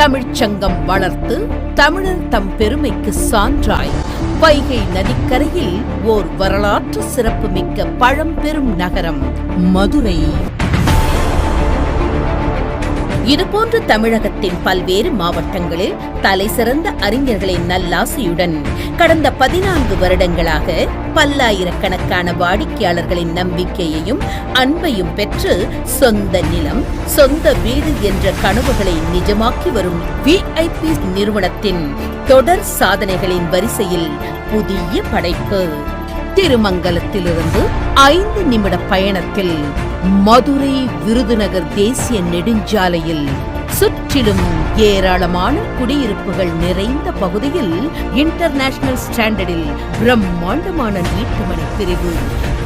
தமிழ்ச்சங்கம் வளர்த்து தமிழர் தம் பெருமைக்கு சான்றாய் வைகை நதிக்கரையில் ஓர் வரலாற்று சிறப்புமிக்க பழம்பெரும் நகரம் மதுரை. இதுபோன்று தமிழகத்தின் பல்வேறு மாவட்டங்களில் தலைசிறந்த அறிஞர்களின் நல்லாசியுடன் கடந்த 14 வருடங்களாக பல்லாயிரக்கணக்கான வாடிக்கையாளர்களின் நம்பிக்கையையும் அன்பையும் பெற்று சொந்த நிலம், சொந்த வீடு என்ற கனவுகளை நிஜமாக்கி வரும் VIP நிறுவனத்தின் தொடர் சாதனைகளின் வரிசையில் புதிய படைப்பு. திருமங்கலத்திலிருந்து 5 நிமிட பயணத்தில் மதுரை விருதுநகர் தேசிய நெடுஞ்சாலையில் சுற்றிலும் ஏராளமான குடியிருப்புகள் நிறைந்த பகுதியில் இன்டர்நேஷனல் ஸ்டாண்டர்டில் பிரம்மாண்டமான வீட்டுமனை பிரிவு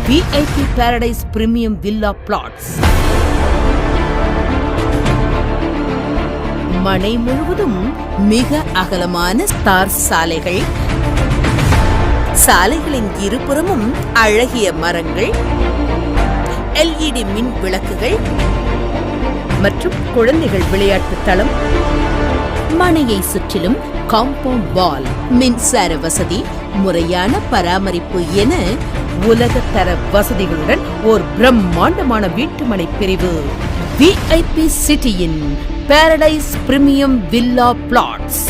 VIP paradise premium villa plots. மனை முழுவதும் மிக அகலமான ஸ்டார் சாலைகள், சாலைகளின் இருபுறமும் அழகிய மரங்கள், LED மின் விளக்குகள் மற்றும் குழந்தைகள் விளையாட்டு தளம், மனையை சுற்றிலும் காம்பவுண்ட் வால், மின்சார வசதி, முறையான பராமரிப்பு என உலகத்தர வசதிகளுடன் ஓர் பிரம்மாண்டமான வீட்டுமனை பிரிவு VIP சிட்டியின் பாரடைஸ் பிரீமியம் வில்லா பிளாட்ஸ்.